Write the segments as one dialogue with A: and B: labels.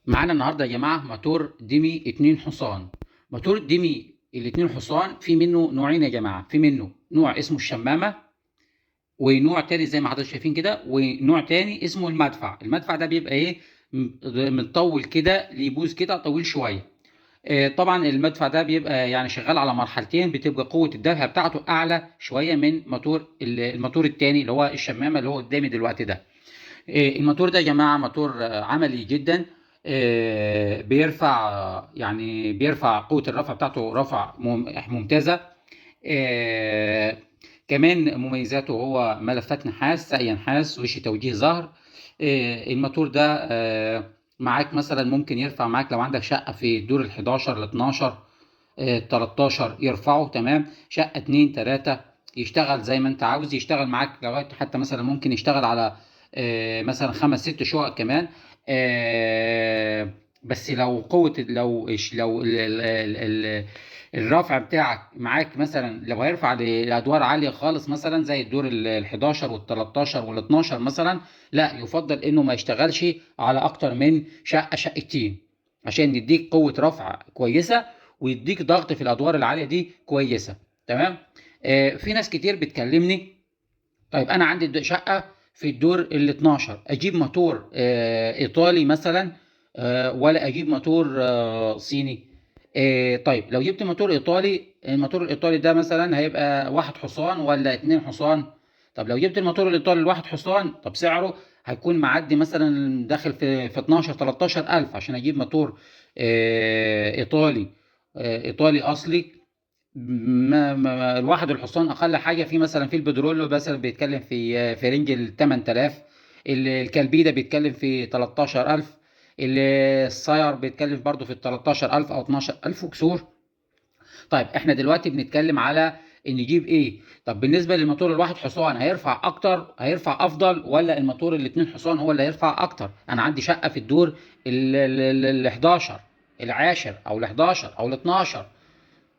A: معانا النهارده يا جماعه موتور ديمي 2 حصان. موتور ديمي الاتنين حصان في منه نوعين يا جماعه، في منه نوع اسمه الشمامه، ونوع تاني زي ما حضرتك شايفين كده، ونوع تاني اسمه المدفع. المدفع ده بيبقى ايه؟ مطول كده، ليه بوز كده طويل شويه. طبعا المدفع ده بيبقى يعني شغال على مرحلتين، بتبقى قوه الدفع بتاعته اعلى شويه من موتور الموتور التاني اللي هو الشمامه اللي هو قدامي دلوقتي ده. الموتور ده يا جماعة موتور عملي جدا. بيرفع، يعني بيرفع قوة الرفع بتاعته رفع ممتازة. آه، كمان مميزاته هو ملفات نحاس، ساقية نحاس، وش توجيه ظهر. الموتور ده معاك مثلا ممكن يرفع معاك لو عندك شقة في الدور ال 11 ل 12 13 يرفعه تمام. شقة 2 3 يشتغل زي ما انت عاوز، يشتغل معاك لغاية حتى مثلا ممكن يشتغل على مثلا 5 6 شقق كمان. بس لو قوة لو الرفع بتاعك معاك مثلا، لو هيرفع لأدوار عالية خالص مثلا زي الدور ال 11 وال 13 وال 12 مثلا، لا يفضل انه ما يشتغلش على اكتر من شقة شقتين، عشان يديك قوة رفع كويسة ويديك ضغط في الادوار العالية دي كويسة. تمام. في ناس كتير بتكلمني، طيب انا عندي شقه في الدور ال 12، اجيب موتور ايطالي مثلا ولا اجيب موتور صيني؟ طيب لو جبت موتور ايطالي، الموتور الايطالي ده مثلا هيبقى 1 حصان ولا 2 حصان؟ طب لو جبت الموتور الايطالي الواحد حصان، طب سعره هيكون معدي مثلا داخل في 12 13 الف عشان اجيب موتور ايطالي، ايطالي اصلي. الواحد الحصان اقل حاجه في مثلا في البدرولو مثلا بيتكلم في رينج ال 8000، الكلبيده بيتكلم في 13000، الساير بيتكلم برضو في 13000 او 12000 وكسور. طيب احنا دلوقتي بنتكلم على ان نجيب ايه؟ طب بالنسبه للموتور الواحد حصان هيرفع اكتر، هيرفع افضل، ولا الموتور الاتنين حصان هو اللي هيرفع اكتر؟ انا عندي شقه في الدور ال 11 العاشر او ال 11 او ال 12،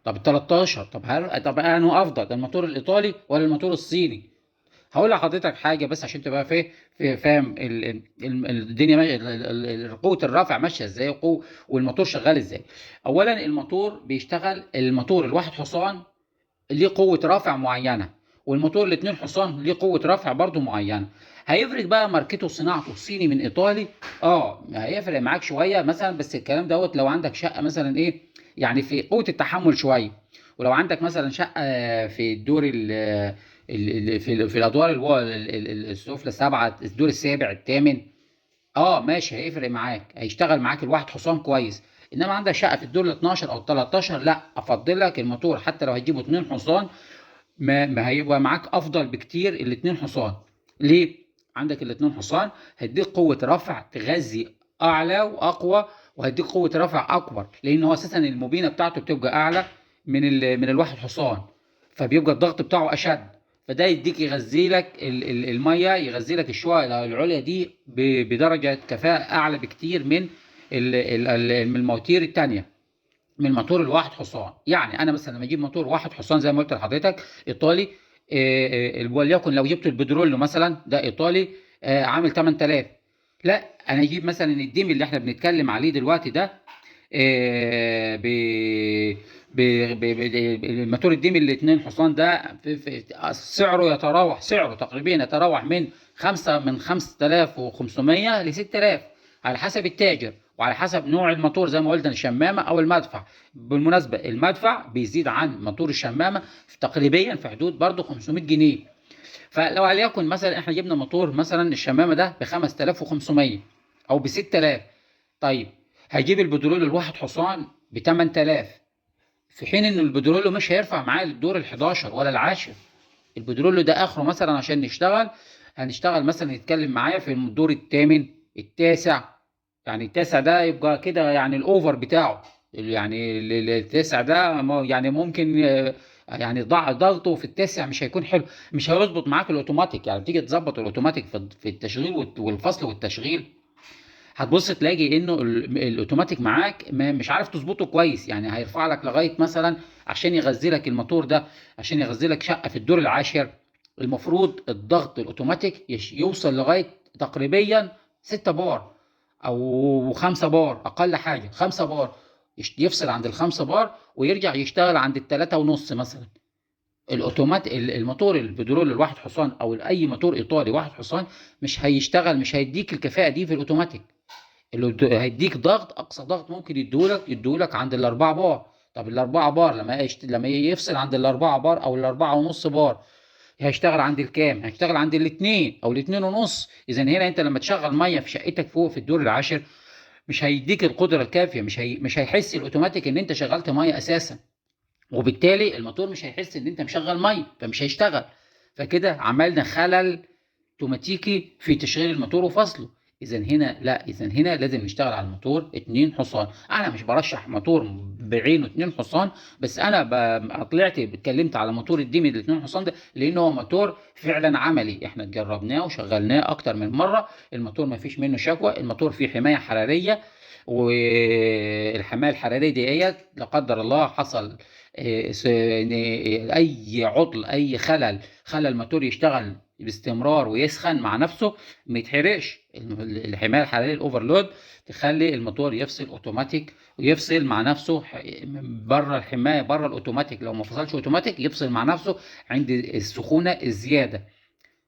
A: طب ال 13، طب انه افضل الموتور الايطالي ولا الموتور الصيني؟ هقول لحضرتك حاجه بس عشان تبقى فاهم الدنيا قوه الرافع ماشيه ازاي، والموتور شغال ازاي. اولا الموتور بيشتغل، الموتور الواحد حصان ليه قوه رافع معينه، والموتور الاتنين حصان ليه قوه رافع برضو معينه. هيفرق بقى ماركته صناعته صيني من ايطالي، هيفرق معاك شويه مثلا، بس الكلام دوت لو عندك شقه مثلا ايه، يعني في قوه التحمل شويه. ولو عندك مثلا شقه في الدور في الادوار السفلى السبعه، الدور السابع الثامن، ماشي هيفرق معاك، هيشتغل معاك الواحد حصان كويس. انما عندك شقه في الدور ال 12 او 13، لا افضل لك الموتور حتى لو هتجيبه 2 حصان، ما هيبقى معاك افضل بكتير الاتنين حصان. ليه؟ عندك الاتنين حصان هيديك قوة رفع تغذي اعلى واقوى، وهيديك قوة رفع اكبر، لان هو اساسا المبينة بتاعته بتبقى اعلى من الواحد حصان، فبيبقى الضغط بتاعه اشد. فده يديك يغذي لك الميه، يغذي لك الشقق العليا دي بدرجه كفاءه اعلى بكتير من المواتير التانيه، من الموتور الواحد حصان. يعني انا مثلا لما اجيب موتور واحد حصان زي ما قلت لحضرتك ايطالي، وليكن لو جبت البترولو مثلا ده ايطالي عامل 8000، لا انا اجيب مثلا الديم اللي احنا بنتكلم عليه دلوقتي ده، آه، ب الموتور الديم اللي 2 حصان ده سعره يتراوح، سعره تقريبا يتراوح من 5500 ل 6000 على حسب التاجر، وعلى حسب نوع الموتور زي ما قلنا الشمامه او المدفع. بالمناسبه المدفع بيزيد عن موتور الشمامه تقريبا في حدود برضه 500 جنيه. فلو وليكن مثلا احنا جبنا موتور مثلا الشمامه ده ب 5500 او ب 6000، طيب هيجيب البترول الواحد حصان ب 8000، في حين ان البترول مش هيرفع معاه للدور ال 11 ولا العاشر. البترول ده اخره مثلا عشان نشتغل، هنشتغل مثلا يتكلم معايا في الدور الثامن التاسع، يعني التاسع ده يبقى كده يعني الاوفر بتاعه، يعني التاسع ده يعني ممكن يعني ضغطه في التاسع مش هيكون حلو، مش هيظبط معاك الاوتوماتيك. يعني تيجي تظبط الاوتوماتيك في التشغيل والفصل والتشغيل، هتبص تلاقي انه الاوتوماتيك معاك مش عارف تظبطه كويس، يعني هيرفع لك لغايه مثلا عشان يغذي لك الموتور ده، عشان يغذي لك شقه في الدور العاشر، المفروض الضغط الاوتوماتيك يوصل لغايه تقريبا 6 بار او 5 بار، اقل حاجه 5 بار، يفصل عند ال5 بار ويرجع يشتغل عند ال3.5 مثلا. الاوتومات الموتور البترول الواحد حصان او اي موتور ايطالي واحد حصان مش هيشتغل، مش هيديك الكفاءه دي في الاوتوماتيك. اللي هيديك ضغط، اقصى ضغط ممكن يديهولك عند الاربعه بار. طب الاربعه بار لما يفصل عند الاربعه بار او الاربعه ونص بار، هيشتغل عند الكام؟ هيشتغل عند الاثنين او الاثنين ونص. اذا هنا انت لما تشغل ميه في شقتك فوق في الدور العاشر، مش هيديك القدره الكافيه، مش هيحس الاوتوماتيك ان انت شغلت ميه اساسا، وبالتالي الموتور مش هيحس ان انت مشغل ميه فمش هيشتغل. فكده عملنا خلل اوتوماتيكي في تشغيل الموتور وفصله. اذا هنا لازم نشتغل على الموتور 2 حصان. انا مش برشح موتور بعينه 2 حصان، بس انا طلعت اتكلمت على موتور الديمي 2 حصان ده لان هو موتور فعلا عملي، احنا جربناه وشغلناه اكتر من مره. الموتور ما فيش منه شكوى، الموتور فيه حمايه حراريه، والحمايه الحراريه دي لا قدر الله حصل اي عطل، اي خلى الموتور يشتغل باستمرار ويسخن مع نفسه ما يتحرقش. الحمايه الحراريه الاوفرلود تخلي الموتور يفصل اوتوماتيك ويفصل مع نفسه بره الحمايه، بره الاوتوماتيك. لو ما فصلش اوتوماتيك يفصل مع نفسه عند السخونه الزياده،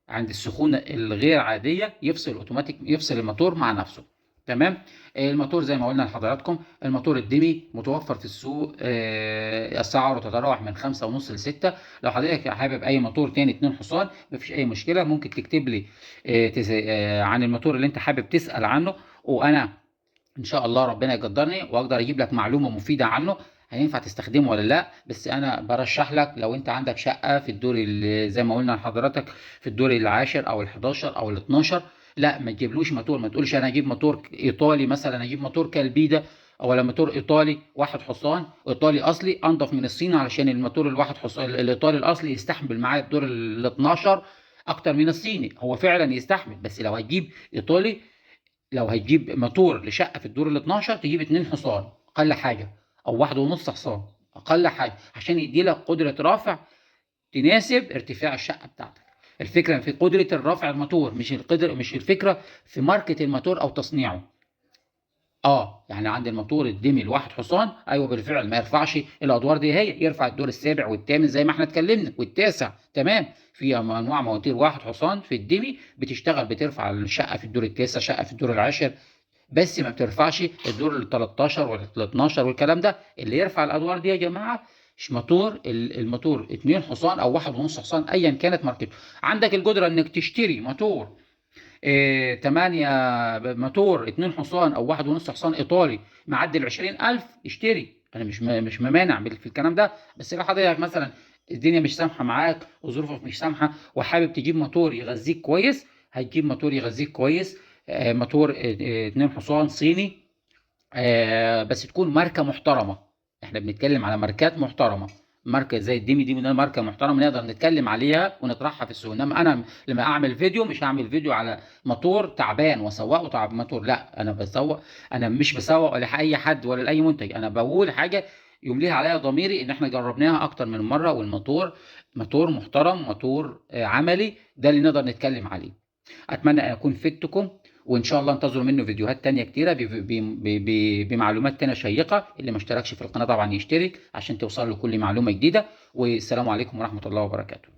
A: عند السخونه الغير عاديه يفصل اوتوماتيك، يفصل الموتور مع نفسه. تمام. الموتور زي ما قلنا لحضراتكم، الموتور الديمي متوفر في السوق، اسعاره تتراوح من 5.5 ل6. لو حضرتك حابب اي موتور تاني 2 حصان مفيش اي مشكله، ممكن تكتب لي عن الموتور اللي انت حابب تسال عنه، وانا ان شاء الله ربنا يقدرني واقدر اجيب لك معلومه مفيده عنه هينفع تستخدمه ولا لا. بس انا برشح لك لو انت عندك شقه في الدور زي ما قلنا لحضرتك في الدور العاشر او ال11 او ال12، لا ما تجيبلوش موتور. ما تقولش انا اجيب موتور ايطالي مثلا، اجيب موتور كالبيدا ولا موتور ايطالي 1 حصان ايطالي اصلي انضف من الصيني، علشان الموتور ال1 حصان الايطالي الاصلي يستحمل معايا الدور ال12 اكتر من الصيني. هو فعلا يستحمل، بس لو هتجيب ايطالي، لو هتجيب موتور لشقه في الدور ال 12 تجيب 2 حصان اقل حاجه، او 1.5 حصان اقل حاجه، عشان يدي لك قدره رافع تناسب ارتفاع الشقه بتاعتك. الفكره في قدره الرفع الموتور، مش الفكره في ماركه الموتور او تصنيعه. يعني عند الموتور الديمي ال1 حصان ايوه بالفعل ما يرفعش الادوار دي، هي يرفع الدور السابع والثامن زي ما احنا اتكلمنا والتاسع. تمام. في انواع مواتير 1 حصان في الديمي بترفع الشقه في الدور التاسع، شقه في الدور العاشر، بس ما بترفعش الدور ال 13 ولا ال 12 والكلام ده. اللي يرفع الادوار دي يا جماعه مش موتور، الموتور 2 حصان او 1.5 حصان ايا كانت ماركته. عندك القدره انك تشتري موتور 8 موتور 2 حصان او 1.5 حصان ايطالي معدي ال20,000 اشتري، انا مش ممانع في الكلام ده. بس لو حضرتك مثلا الدنيا مش سامحه معاك وظروفك مش سامحه وحابب تجيب موتور يغذيك كويس، هتجيب موتور يغذيك كويس، موتور 2 حصان صيني، بس تكون ماركه محترمه. احنا بنتكلم على ماركات محترمه، ماركه زي دي من ماركه محترمه نقدر نتكلم عليها ونطرحها في السوق. انما انا لما اعمل فيديو مش هعمل فيديو على موتور تعبان واسوقه تعب موتور، لا انا بسوق، انا مش بسوق ولا اي حد ولا لاي منتج، انا بقول حاجه يمليها عليها ضميري ان احنا جربناها اكتر من مره، والموتور موتور محترم، موتور عملي، ده اللي نقدر نتكلم عليه. اتمنى ان اكون فدتكم، وان شاء الله انتظروا منه فيديوهات تانية كتيرة بمعلومات تانية شيقة. اللي ما اشتركش في القناة طبعا يشترك عشان توصل له كل معلومة جديدة. والسلام عليكم ورحمة الله وبركاته.